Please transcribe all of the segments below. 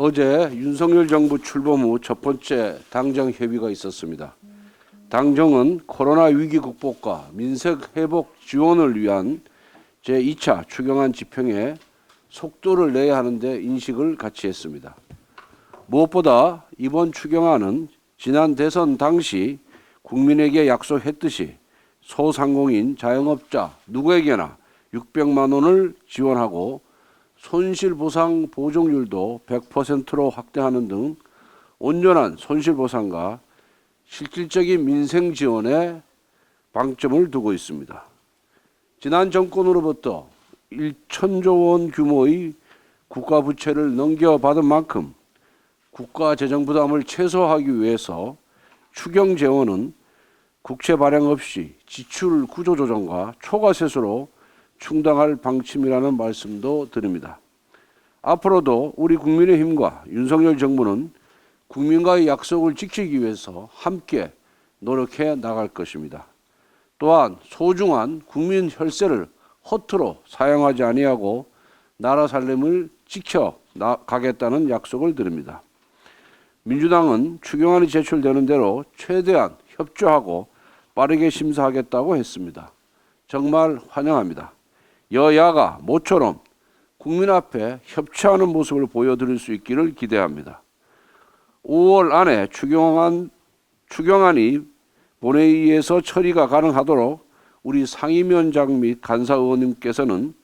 어제 윤석열 정부 출범 후 첫 번째 당정 협의가 있었습니다. 당정은 코로나 위기 극복과 민생 회복 지원을 위한 제2차 추경안 집행에 속도를 내야 하는데 인식을 같이 했습니다. 무엇보다 이번 추경안은 지난 대선 당시 국민에게 약속했듯이 소상공인, 자영업자 누구에게나 600만 원을 지원하고 손실보상 보정률도 100%로 확대하는 등 온전한 손실보상과 실질적인 민생 지원에 방점을 두고 있습니다. 지난 정권으로부터 1천조 원 규모의 국가 부채를 넘겨받은 만큼 국가 재정 부담을 최소화하기 위해서 추경 재원은 국채 발행 없이 지출 구조 조정과 초과 세수로 충당할 방침이라는 말씀도 드립니다. 앞으로도 우리 국민의힘과 윤석열 정부는 국민과의 약속을 지키기 위해서 함께 노력해 나갈 것입니다. 또한 소중한 국민 혈세를 허투루 사용하지 아니하고 나라 살림을 지켜 나가겠다는 약속을 드립니다. 민주당은 추경안이 제출되는 대로 최대한 협조하고 빠르게 심사하겠다고 했습니다. 정말 환영합니다. 여야가 모처럼 국민 앞에 협치하는 모습을 보여드릴 수 있기를 기대합니다. 5월 안에 추경안이 본회의에서 처리가 가능하도록 우리 상임위원장 및 간사의원님께서는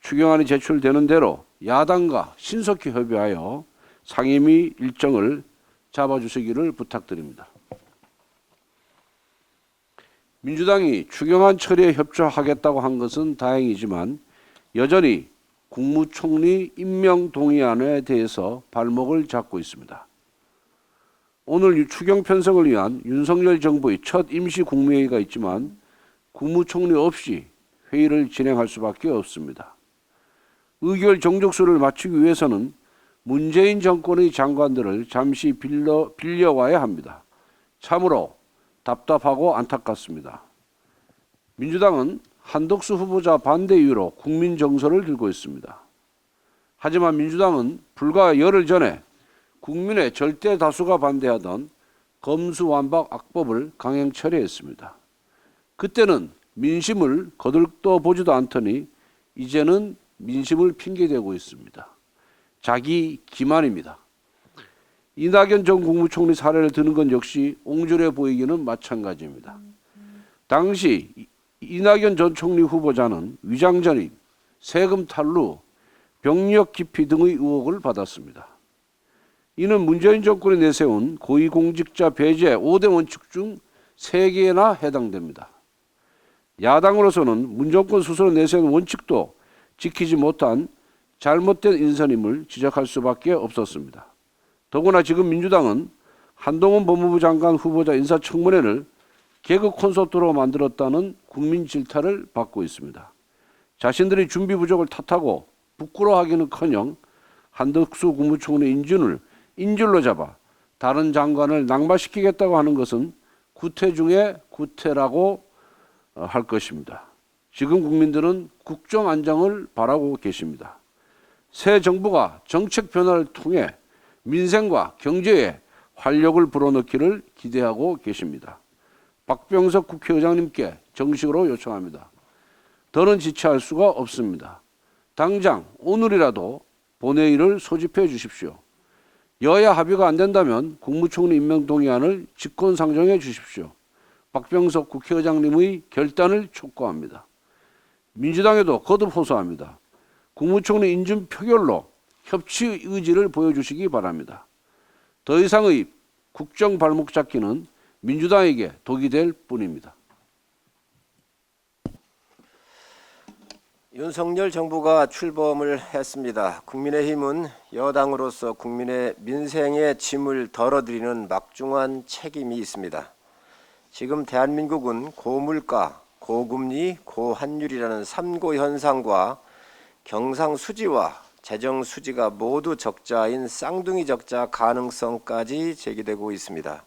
추경안이 제출되는 대로 야당과 신속히 협의하여 상임위 일정을 잡아주시기를 부탁드립니다. 민주당이 추경안 처리에 협조하겠다고 한 것은 다행이지만 여전히 국무총리 임명 동의안에 대해서 발목을 잡고 있습니다. 오늘 추경 편성을 위한 윤석열 정부의 첫 임시 국무회의가 있지만 국무총리 없이 회의를 진행할 수밖에 없습니다. 의결 정족수를 맞추기 위해서는 문재인 정권의 장관들을 잠시 빌려와야 합니다. 참으로 답답하고 안타깝습니다. 민주당은 한덕수 후보자 반대 이유로 국민 정서를 들고 있습니다. 하지만 민주당은 불과 열흘 전에 국민의 절대 다수가 반대하던 검수완박 악법을 강행 처리했습니다. 그때는 민심을 거들떠 보지도 않더니 이제는 민심을 핑계대고 있습니다. 자기 기만입니다. 이낙연 전 국무총리 사례를 드는 건 역시 옹졸해 보이기는 마찬가지입니다. 당시 이낙연 전 총리 후보자는 위장전입, 세금 탈루, 병력 기피 등의 의혹을 받았습니다. 이는 문재인 정권이 내세운 고위공직자 배제 5대 원칙 중 3개나 해당됩니다. 야당으로서는 문 정권 스스로 내세운 원칙도 지키지 못한 잘못된 인선임을 지적할 수밖에 없었습니다. 더구나 지금 민주당은 한동훈 법무부 장관 후보자 인사청문회를 개그 콘서트로 만들었다는 국민 질타를 받고 있습니다. 자신들이 준비 부족을 탓하고 부끄러워하기는커녕 한덕수 국무총리 인줄로 잡아 다른 장관을 낙마시키겠다고 하는 것은 구태 중에 구태라고 할 것입니다. 지금 국민들은 국정 안정을 바라고 계십니다. 새 정부가 정책 변화를 통해 민생과 경제에 활력을 불어넣기를 기대하고 계십니다. 박병석 국회의장님께 정식으로 요청합니다. 더는 지체할 수가 없습니다. 당장 오늘이라도 본회의를 소집해 주십시오. 여야 합의가 안 된다면 국무총리 임명 동의안을 직권상정해 주십시오. 박병석 국회의장님의 결단을 촉구합니다. 민주당에도 거듭 호소합니다. 국무총리 인준 표결로 협치 의지를 보여주시기 바랍니다. 더 이상의 국정 발목 잡기는 민주당에게 독이 될 뿐입니다. 윤석열 정부가 출범을 했습니다. 국민의힘은 여당으로서 국민의 민생의 짐을 덜어드리는 막중한 책임이 있습니다. 지금 대한민국은 고물가, 고금리, 고환율이라는 3고 현상과 경상수지와 재정수지가 모두 적자인 쌍둥이 적자 가능성까지 제기되고 있습니다.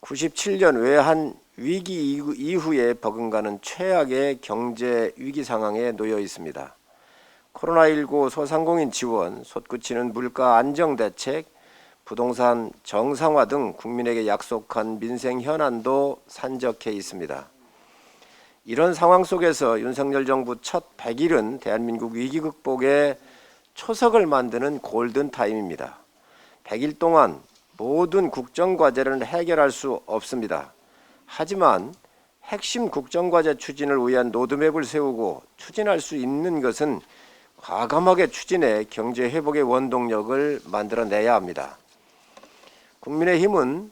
97년 외환 위기 이후에 버금가는 최악의 경제 위기 상황에 놓여 있습니다. 코로나19 소상공인 지원, 솟구치는 물가 안정 대책, 부동산 정상화 등 국민에게 약속한 민생 현안도 산적해 있습니다. 이런 상황 속에서 윤석열 정부 첫 100일은 대한민국 위기 극복의 초석을 만드는 골든타임입니다. 100일 동안 모든 국정과제를 해결할 수 없습니다. 하지만 핵심 국정과제 추진을 위한 로드맵을 세우고 추진할 수 있는 것은 과감하게 추진해 경제 회복의 원동력을 만들어내야 합니다. 국민의힘은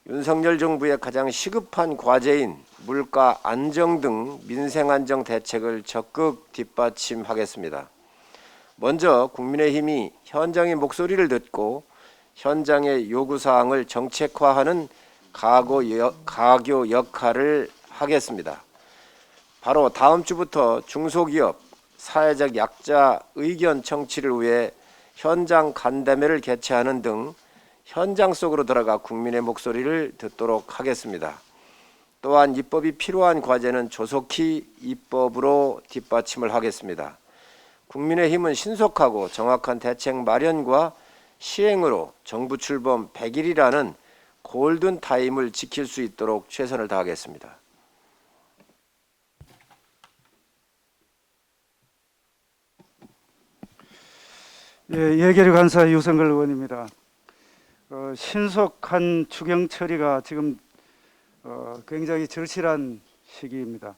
윤석열 정부의 가장 시급한 과제인 물가 안정 등 민생 안정 대책을 적극 뒷받침하겠습니다. 먼저 국민의힘이 현장의 목소리를 듣고 현장의 요구사항을 정책화하는 가교 역할을 하겠습니다. 바로 다음 주부터 중소기업, 사회적 약자 의견 청취를 위해 현장 간담회를 개최하는 등 현장 속으로 들어가 국민의 목소리를 듣도록 하겠습니다. 또한 입법이 필요한 과제는 조속히 입법으로 뒷받침을 하겠습니다. 국민의힘은 신속하고 정확한 대책 마련과 시행으로 정부 출범 100일이라는 골든타임을 지킬 수 있도록 최선을 다하겠습니다. 예, 예결위 간사 유성걸 의원입니다. 신속한 추경 처리가 지금 굉장히 절실한 시기입니다.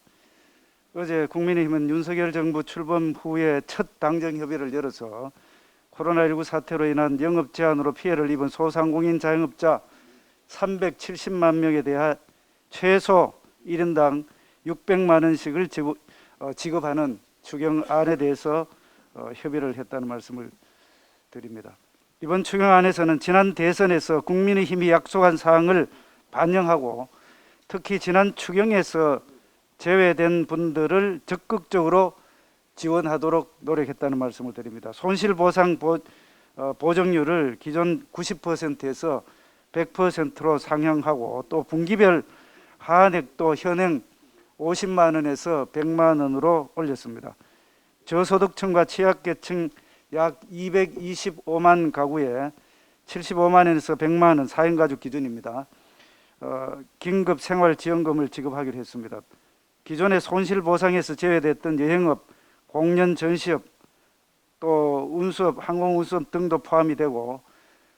어제 국민의힘은 윤석열 정부 출범 후에 첫 당정 협의를 열어서 코로나19 사태로 인한 영업 제한으로 피해를 입은 소상공인 자영업자 370만 명에 대해 최소 1인당 600만 원씩을 지급하는 추경안에 대해서 협의를 했다는 말씀을 드립니다. 이번 추경안에서는 지난 대선에서 국민의힘이 약속한 사항을 반영하고 특히 지난 추경에서 제외된 분들을 적극적으로 지원하도록 노력했다는 말씀을 드립니다. 손실보상 보정률을 기존 90%에서 100%로 상향하고 또 분기별 한액도 현행 50만 원에서 100만 원으로 올렸습니다. 저소득층과 취약계층 약 225만 가구에 75만 원에서 100만 원 4인 가족 기준입니다. 긴급 생활지원금을 지급하기로 했습니다. 기존의 손실보상에서 제외됐던 여행업, 공연 전시업, 또 운수업, 항공운수업 등도 포함이 되고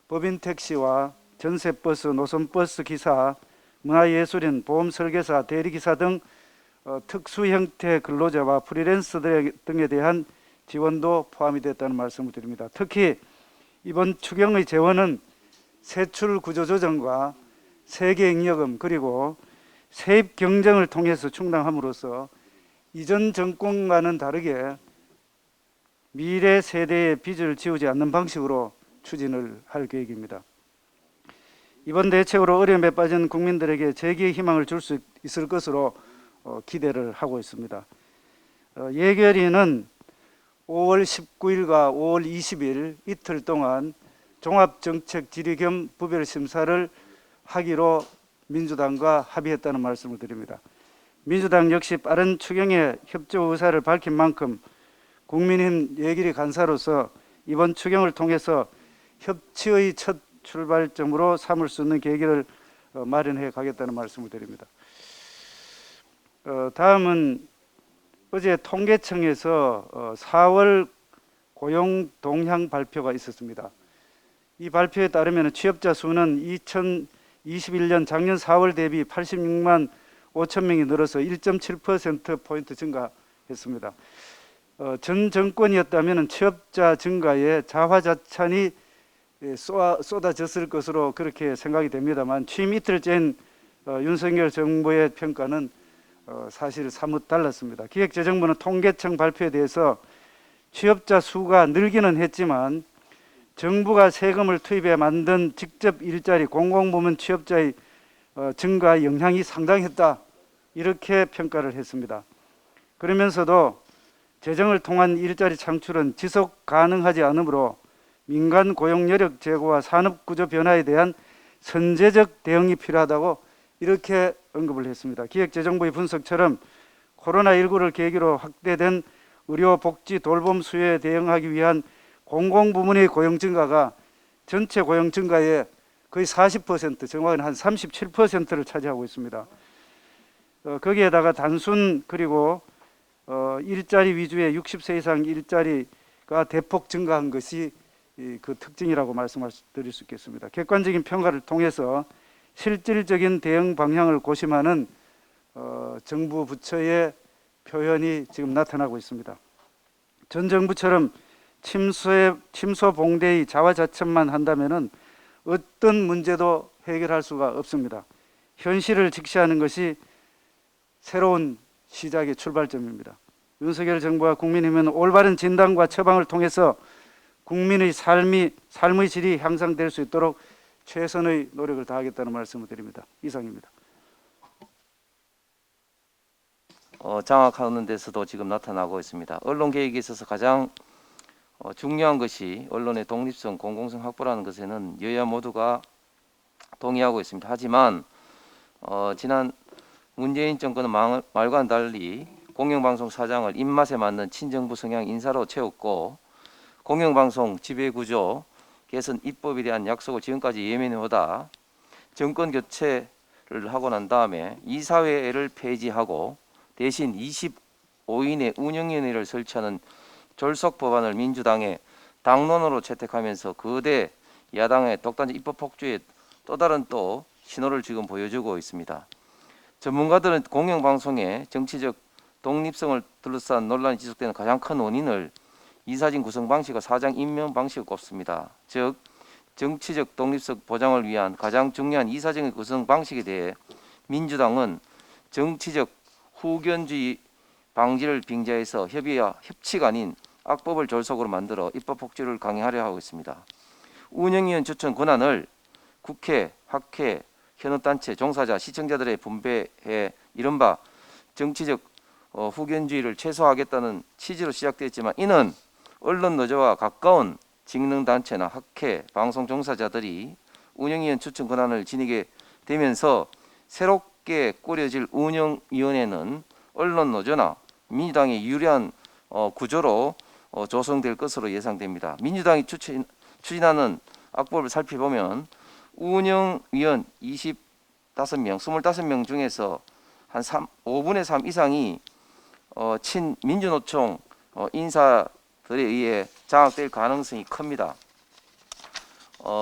법인택시와 전세버스, 노선버스 기사, 문화예술인, 보험설계사, 대리기사 등 특수 형태 근로자와 프리랜서 등에 대한 지원도 포함이 됐다는 말씀을 드립니다. 특히 이번 추경의 재원은 세출 구조조정과 세계잉여금 그리고 세입 경쟁을 통해서 충당함으로써 이전 정권과는 다르게 미래 세대의 빚을 지우지 않는 방식으로 추진을 할 계획입니다. 이번 대책으로 어려움에 빠진 국민들에게 재기의 희망을 줄 수 있을 것으로 기대를 하고 있습니다. 예결위는 5월 19일과 5월 20일 이틀 동안 종합정책 질의 겸 부별심사를 하기로 민주당과 합의했다는 말씀을 드립니다. 민주당 역시 빠른 추경에 협조 의사를 밝힌 만큼 국민의힘 예결위 간사로서 이번 추경을 통해서 협치의 첫 출발점으로 삼을 수 있는 계기를 마련해 가겠다는 말씀을 드립니다. 다음은 어제 통계청에서 4월 고용 동향 발표가 있었습니다. 이 발표에 따르면 취업자 수는 2021년 작년 4월 대비 86만 5천 명이 늘어서 1.7%포인트 증가했습니다. 전 정권이었다면 취업자 증가에 자화자찬이 쏟아졌을 것으로 그렇게 생각이 됩니다만 취임 이틀째인 윤석열 정부의 평가는 사실 사뭇 달랐습니다. 기획재정부는 통계청 발표에 대해서 취업자 수가 늘기는 했지만 정부가 세금을 투입해 만든 직접 일자리 공공부문 취업자의 증가 영향이 상당했다 이렇게 평가를 했습니다. 그러면서도 재정을 통한 일자리 창출은 지속 가능하지 않으므로 민간 고용 여력 제고와 산업 구조 변화에 대한 선제적 대응이 필요하다고 이렇게 언급을 했습니다. 기획재정부의 분석처럼 코로나19를 계기로 확대된 의료, 복지, 돌봄 수요에 대응하기 위한 공공부문의 고용 증가가 전체 고용 증가의 거의 40%, 정확히는 한 37%를 차지하고 있습니다. 거기에다가 단순 그리고 일자리 위주의 60세 이상 일자리가 대폭 증가한 것이 그 특징이라고 말씀드릴 수 있겠습니다. 객관적인 평가를 통해서 실질적인 대응 방향을 고심하는 정부 부처의 표현이 지금 나타나고 있습니다. 전 정부처럼 침소봉대의 자화자찬만 한다면은 어떤 문제도 해결할 수가 없습니다. 현실을 직시하는 것이 새로운 시작의 출발점입니다. 윤석열 정부와 국민의힘은 올바른 진단과 처방을 통해서 국민의 삶의 질이 향상될 수 있도록 최선의 노력을 다하겠다는 말씀을 드립니다. 이상입니다. 장악하는 데서도 지금 나타나고 있습니다. 언론 개혁에 있어서 가장 중요한 것이 언론의 독립성, 공공성 확보라는 것에는 여야 모두가 동의하고 있습니다. 하지만 지난 문재인 정권은 말과는 달리 공영방송 사장을 입맛에 맞는 친정부 성향 인사로 채웠고 공영방송 지배구조 개선 입법에 대한 약속을 지금까지 예면해오다 정권 교체를 하고 난 다음에 이사회를 폐지하고 대신 25인의 운영위원회를 설치하는 졸속 법안을 민주당의 당론으로 채택하면서 거대 야당의 독단적 입법 폭주에 또 다른 신호를 지금 보여주고 있습니다. 전문가들은 공영방송의 정치적 독립성을 둘러싼 논란이 지속되는 가장 큰 원인을 이사진 구성 방식과 사장 임명 방식을 꼽습니다. 즉 정치적 독립성 보장을 위한 가장 중요한 이사진의 구성 방식에 대해 민주당은 정치적 후견주의 방지를 빙자해서 협의와 협치가 아닌 악법을 졸속으로 만들어 입법 폭주를 강행하려 하고 있습니다. 운영위원 추천 권한을 국회, 학회, 현업단체, 종사자, 시청자들의 분배해 이른바 정치적 후견주의를 최소화하겠다는 취지로 시작되었지만 이는 언론 노조와 가까운 직능단체나 학회, 방송 종사자들이 운영위원 추천 권한을 지니게 되면서 새롭게 꾸려질 운영위원회는 언론 노조나 민주당의 유리한 구조로 조성될 것으로 예상됩니다. 민주당이 추진하는 악법을 살펴보면 운영위원 25명, 25명 중에서 한 5분의 3 이상이 친민주노총 인사들에 의해 장악될 가능성이 큽니다.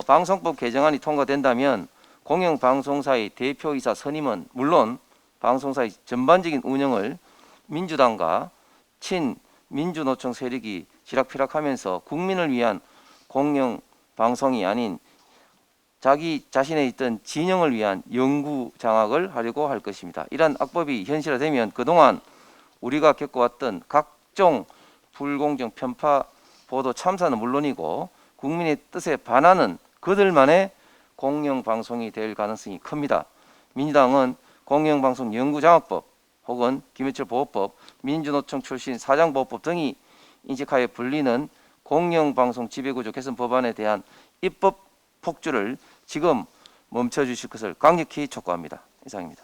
방송법 개정안이 통과된다면 공영방송사의 대표이사 선임은 물론 방송사의 전반적인 운영을 민주당과 친민주노총 세력이 쥐락펴락하면서 국민을 위한 공영방송이 아닌 자기 자신의 있던 진영을 위한 영구 장악을 하려고 할 것입니다. 이러한 악법이 현실화되면 그동안 우리가 겪어왔던 각종 불공정, 편파, 보도, 참사는 물론이고 국민의 뜻에 반하는 그들만의 공영방송이 될 가능성이 큽니다. 민주당은 공영방송 영구장악법 혹은 김해철 보호법, 민주노총 출신 사장보호법 등이 인식하에 불리는 공영방송 지배구조 개선 법안에 대한 입법 폭주를 지금 멈춰주실 것을 강력히 촉구합니다. 이상입니다.